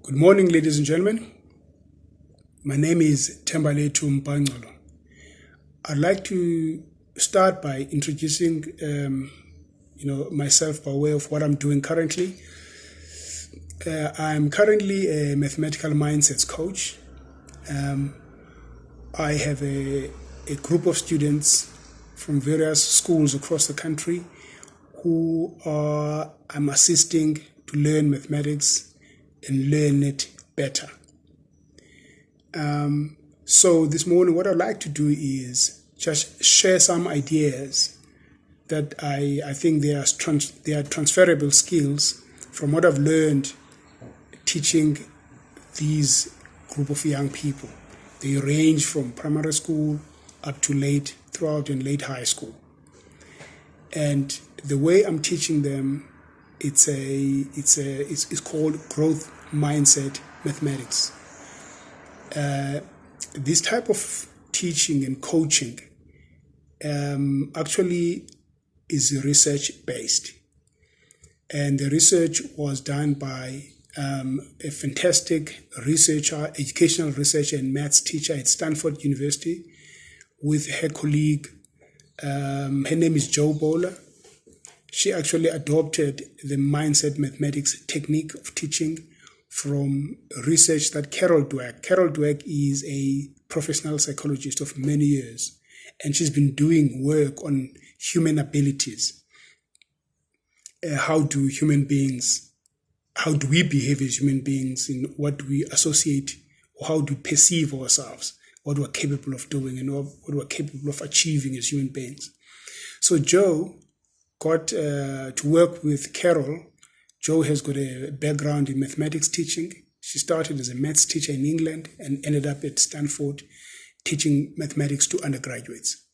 Good morning, ladies and gentlemen. My name is Thembaletu Mpangcolo. I'd like to start by introducing, myself by way of what I'm doing currently. I'm currently a mathematical mindsets coach. I have a group of students from various schools across the country who I'm assisting to learn mathematics and learn it better. So this morning, what I'd like to do is just share some ideas that I think they are transferable skills from what I've learned teaching these group of young people. They range from primary school up to late high school. And the way I'm teaching them, it's called growth mindset mathematics. This type of teaching and coaching actually is research based, and the research was done by a fantastic researcher, educational researcher and maths teacher at Stanford University with her colleague. Her name is Jo Boaler. She actually adopted the mindset mathematics technique of teaching from research that Carol Dweck is a professional psychologist of many years, and she's been doing work on human abilities. How do we behave as human beings in what we associate, or how do we perceive ourselves, what we're capable of doing and what we're capable of achieving as human beings. So Jo got to work with Carol. Jo has got a background in mathematics teaching. She started as a maths teacher in England and ended up at Stanford teaching mathematics to undergraduates.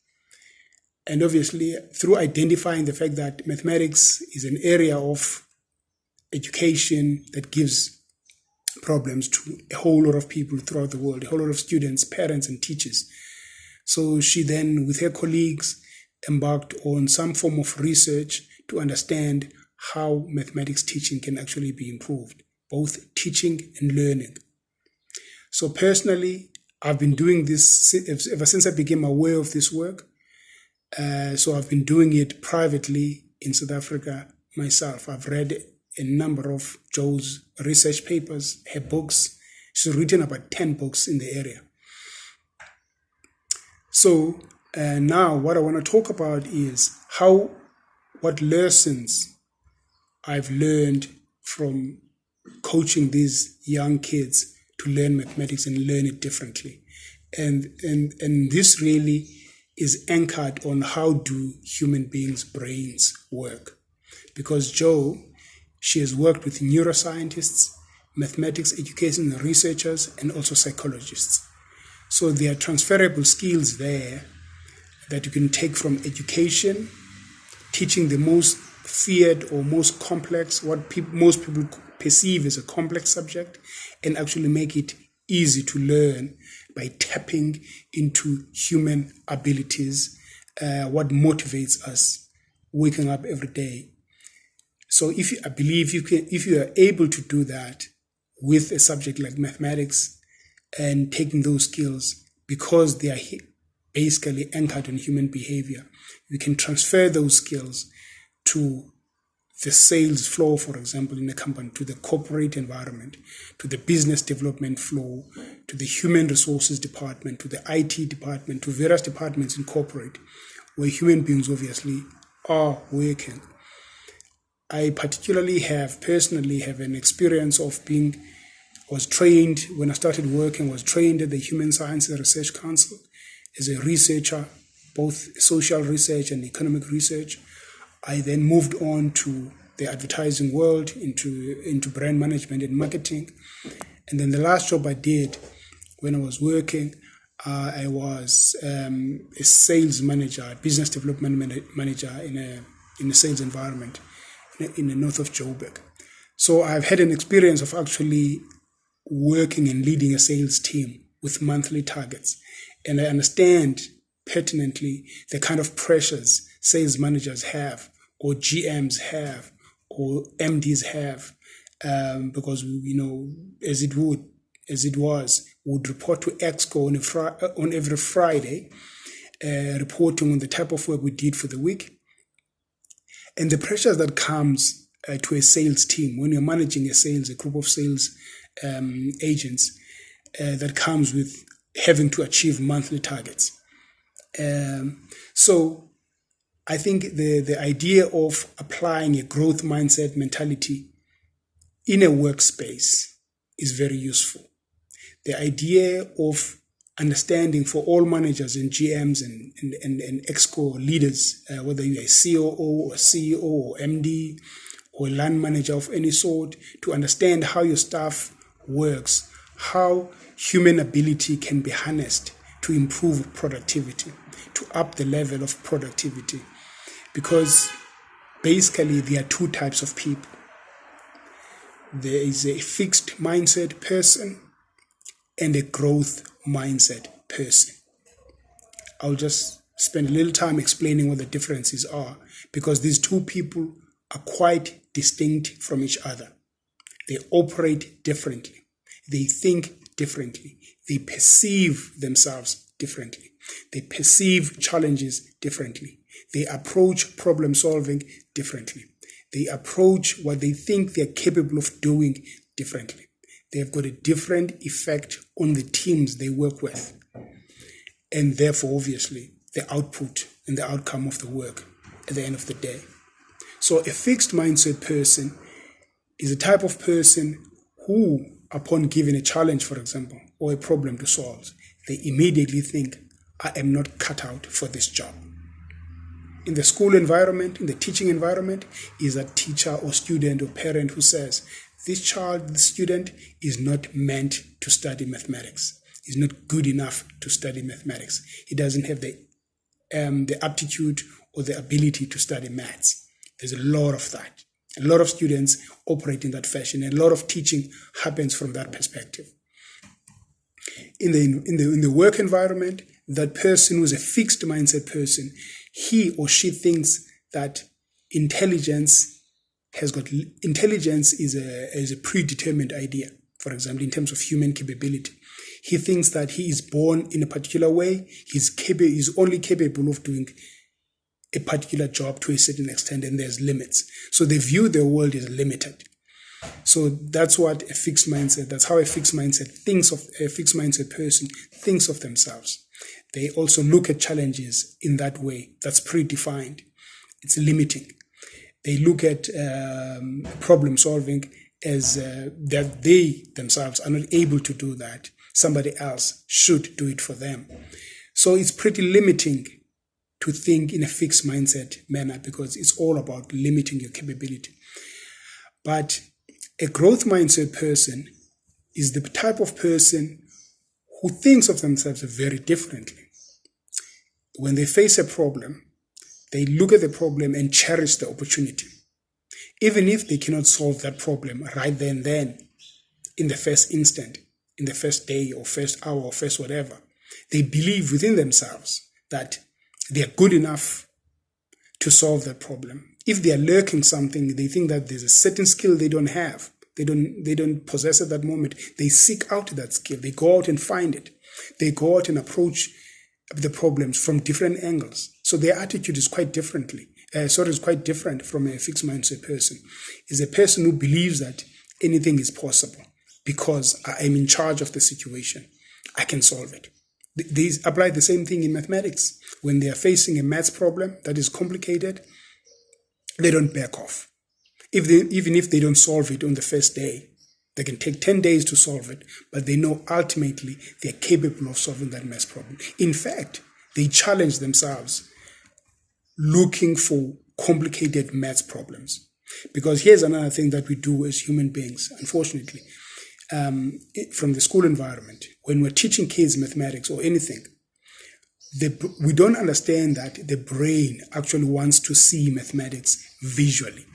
And obviously, through identifying the fact that mathematics is an area of education that gives problems to a whole lot of people throughout the world, a whole lot of students, parents, and teachers. So she then, with her colleagues, embarked on some form of research to understand how mathematics teaching can actually be improved, both teaching and learning. So personally, I've been doing this ever since I became aware of this work. So I've been doing it privately in South Africa myself. I've read a number of Jo's research papers, her books. She's written about 10 books in the area. So now what I want to talk about is what lessons I've learned from coaching these young kids to learn mathematics and learn it differently. And this really is anchored on how do human beings' brains work. Because she has worked with neuroscientists, mathematics education researchers, and also psychologists. So there are transferable skills there that you can take from education, teaching the most feared or most complex, most people perceive as a complex subject, and actually make it easy to learn by tapping into human abilities, what motivates us waking up every day. So I believe if you are able to do that with a subject like mathematics and taking those skills, because they are basically anchored on human behavior, you can transfer those skills to the sales flow, for example, in a company, to the corporate environment, to the business development flow, to the human resources department, to the IT department, to various departments in corporate, where human beings obviously are working. I personally have an experience of was trained when I started working, was trained at the Human Sciences Research Council as a researcher, both social research and economic research. I then moved on to the advertising world, into brand management and marketing. And then the last job I did when I was working, I was a sales manager, a business development manager in a sales environment in the north of Joburg. So I've had an experience of actually working and leading a sales team with monthly targets. And I understand pertinently the kind of pressures sales managers have, or GMs have, or MDs have, because, as it was, would report to Exco on every Friday, reporting on the type of work we did for the week, and the pressures that comes to a sales team when you're managing a group of sales agents, that comes with having to achieve monthly targets. So I think the idea of applying a growth mindset mentality in a workspace is very useful. The idea of understanding for all managers and GMs and Exco leaders, whether you're a COO or CEO or MD or a land manager of any sort, to understand how your staff works, how human ability can be harnessed to improve productivity, to up the level of productivity. Because basically there are two types of people. There is a fixed mindset person and a growth mindset person. I'll just spend a little time explaining what the differences are, because these two people are quite distinct from each other. They operate differently. They think differently. They perceive themselves differently. They perceive challenges differently. They approach problem solving differently. They approach what they think they're capable of doing differently. They've got a different effect on the teams they work with, and therefore, obviously, the output and the outcome of the work at the end of the day. So a fixed mindset person is a type of person who, upon given a challenge, for example, or a problem to solve, they immediately think, I am not cut out for this job. In the school environment, in the teaching environment, is a teacher or student or parent who says, this student is not meant to study mathematics. He's not good enough to study mathematics. He doesn't have the aptitude or the ability to study maths. There's a lot of that. A lot of students operate in that fashion. A lot of teaching happens from that perspective. In the work environment, that person who's a fixed mindset person, he or she thinks that intelligence is a predetermined idea. For example, in terms of human capability, he thinks that he is born in a particular way. He's only capable of doing a particular job to a certain extent, and there's limits. So they view the world as limited. So that's what a fixed mindset. That's how a fixed mindset person thinks of themselves. They also look at challenges in that way. That's predefined. It's limiting. They look at problem solving as that they themselves are not able to do that. Somebody else should do it for them. So it's pretty limiting to think in a fixed mindset manner, because it's all about limiting your capability. But a growth mindset person is the type of person who thinks of themselves very differently. When they face a problem, they look at the problem and cherish the opportunity. Even if they cannot solve that problem right then, in the first instant, in the first day or first hour or first whatever, they believe within themselves that they are good enough to solve that problem. If they are lacking something, they think that there's a certain skill they don't have. They don't possess at that moment. They seek out that skill. They go out and find it. They go out and approach the problems from different angles. So their attitude is quite different from a fixed mindset person. Is a person who believes that anything is possible because I am in charge of the situation. I can solve it. They apply the same thing in mathematics. When they are facing a maths problem that is complicated, they don't back off. Even if they don't solve it on the first day, they can take 10 days to solve it, but they know ultimately they're capable of solving that maths problem. In fact, they challenge themselves looking for complicated maths problems. Because here's another thing that we do as human beings, unfortunately, from the school environment. When we're teaching kids mathematics or anything, we don't understand that the brain actually wants to see mathematics visually.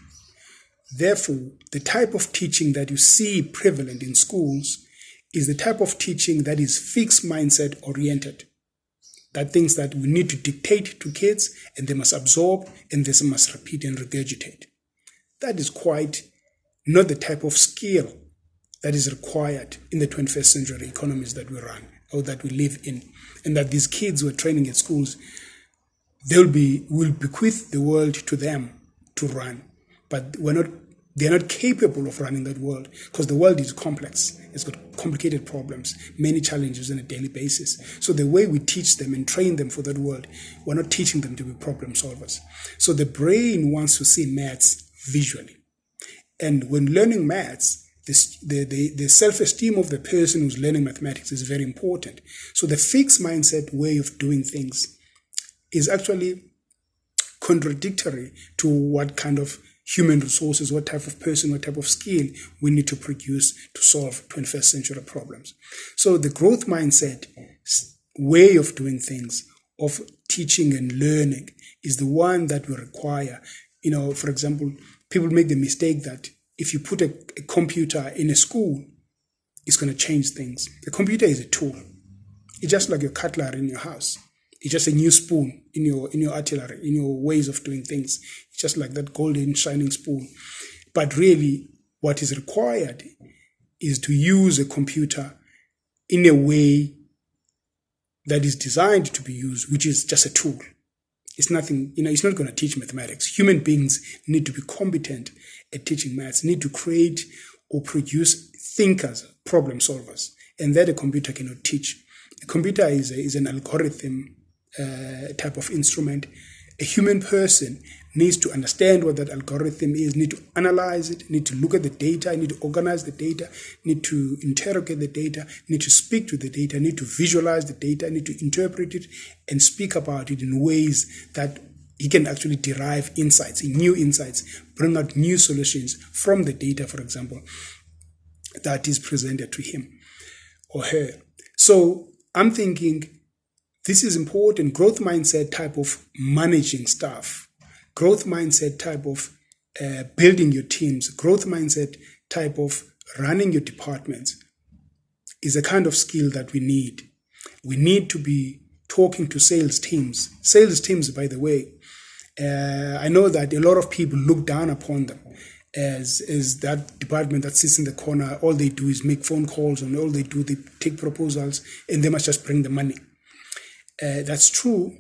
Therefore, the type of teaching that you see prevalent in schools is the type of teaching that is fixed mindset oriented. That thinks that we need to dictate to kids and they must absorb and they must repeat and regurgitate. That is quite not the type of skill that is required in the 21st century economies that we run or that we live in. And that these kids who are training at schools, will bequeath the world to them to run. But they're not capable of running that world because the world is complex. It's got complicated problems, many challenges on a daily basis. So the way we teach them and train them for that world, we're not teaching them to be problem solvers. So the brain wants to see maths visually. And when learning maths, the self-esteem of the person who's learning mathematics is very important. So the fixed mindset way of doing things is actually contradictory to what kind of human resources, what type of person, what type of skill we need to produce to solve 21st century problems. So the growth mindset way of doing things, of teaching and learning, is the one that we require. For example, people make the mistake that if you put a computer in a school, it's going to change things. The computer is a tool. It's just like your cutlery in your house. It's just a new spoon in your artillery, in your ways of doing things. It's just like that golden shining spoon. But really, what is required is to use a computer in a way that is designed to be used, which is just a tool. It's nothing, it's not going to teach mathematics. Human beings need to be competent at teaching maths, need to create or produce thinkers, problem solvers, and that a computer cannot teach. A computer is an algorithm type of instrument. A human person needs to understand what that algorithm is, need to analyze it, need to look at the data, need to organize the data, need to interrogate the data, need to speak to the data, need to visualize the data, need to interpret it and speak about it in ways that he can actually derive insights, new insights, bring out new solutions from the data, for example, that is presented to him or her. So I'm thinking this is important. Growth mindset type of managing staff, growth mindset type of building your teams, growth mindset type of running your departments is a kind of skill that we need. We need to be talking to sales teams. Sales teams, by the way, I know that a lot of people look down upon them as that department that sits in the corner. All they do is make phone calls, and all they do, they take proposals, and they must just bring the money. That's true,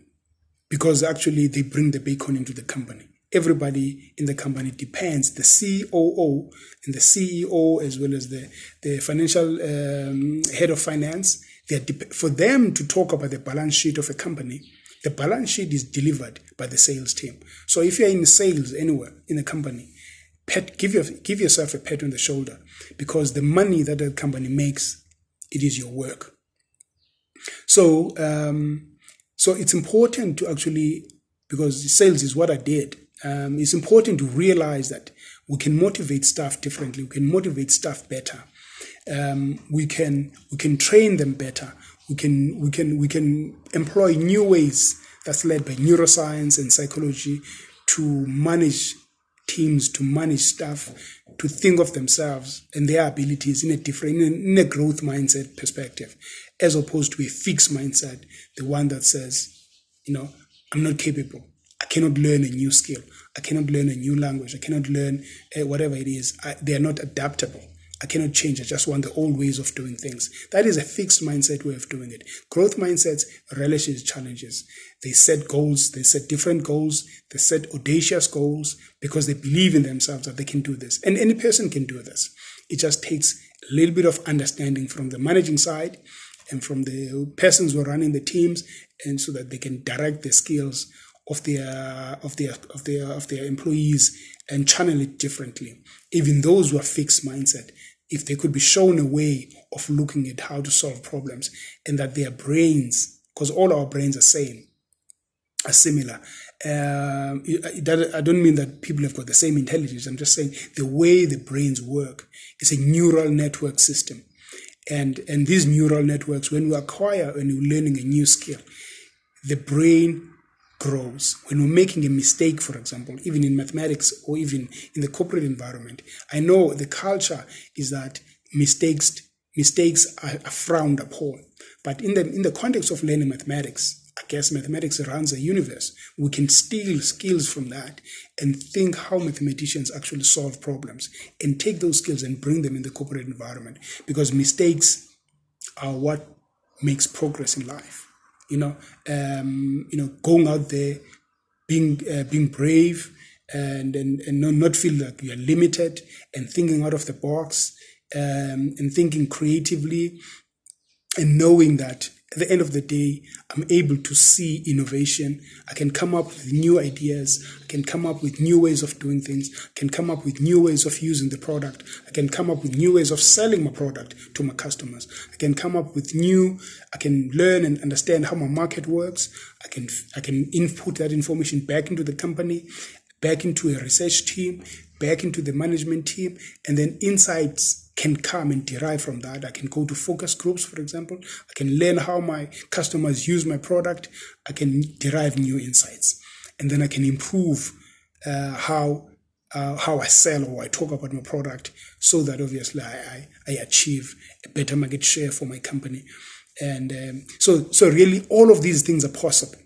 because actually they bring the bacon into the company. Everybody in the company depends, the COO and the CEO, as well as the financial head of finance, for them to talk about the balance sheet of a company. The balance sheet is delivered by the sales team. So if you're in sales anywhere in a company, give yourself a pat on the shoulder, because the money that the company makes, it is your work. So it's important to actually, because sales is what I did, it's important to realize that we can motivate staff differently. We can motivate staff better. We can train them better. We can employ new ways that's led by neuroscience and psychology to manage teams, to manage staff, to think of themselves and their abilities in a growth mindset perspective, as opposed to a fixed mindset, the one that says, I'm not capable. I cannot learn a new skill. I cannot learn a new language. I cannot learn whatever it is. They are not adaptable. I cannot change. I just want the old ways of doing things. That is a fixed mindset way of doing it. Growth mindsets relish challenges. They set goals. They set different goals. They set audacious goals because they believe in themselves that they can do this. And any person can do this. It just takes a little bit of understanding from the managing side and from the persons who are running the teams, and so that they can direct the skills of their employees and channel it differently. Even those who are fixed mindset, if they could be shown a way of looking at how to solve problems, and that their brains, because all our brains are similar. I don't mean that people have got the same intelligence. I'm just saying the way the brains work is a neural network system. And these neural networks, when we're learning a new skill, the brain grows. When we're making a mistake, for example, even in mathematics or even in the corporate environment, I know the culture is that mistakes are frowned upon. But in the context of learning mathematics, guess mathematics runs a universe. We can steal skills from that and think how mathematicians actually solve problems and take those skills and bring them in the corporate environment, because mistakes are what makes progress in life. Going out there, being brave, and not feel like you are limited, and thinking out of the box, and thinking creatively, and knowing that at the end of the day, I'm able to see innovation. I can come up with new ideas. I can come up with new ways of doing things. I can come up with new ways of using the product. I can come up with new ways of selling my product to my customers. I can learn and understand how my market works. I can input that information back into the company, back into a research team, back into the management team, and then insights can come and derive from that. I can go to focus groups, for example. I can learn how my customers use my product. I can derive new insights, and then I can improve how I sell or I talk about my product, so that obviously I achieve a better market share for my company. And so really all of these things are possible.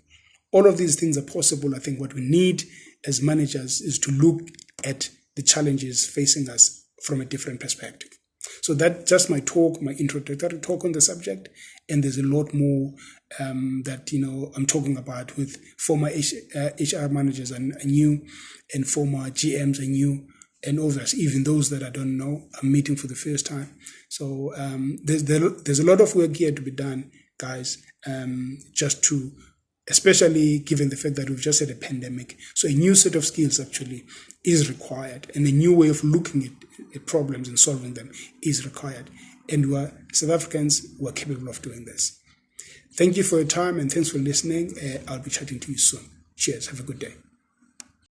All of these things are possible. I think what we need as managers is to look at the challenges facing us from a different perspective. So that's just my introductory talk on the subject, and there's a lot more that I'm talking about with former HR managers I knew, and former GMs I knew, and others, even those that I don't know, I'm meeting for the first time. So there's a lot of work here to be done, guys, especially given the fact that we've just had a pandemic. So a new set of skills actually is required, and a new way of looking at problems and solving them is required. And South Africans who are capable of doing this. Thank you for your time, and thanks for listening. I'll be chatting to you soon. Cheers. Have a good day.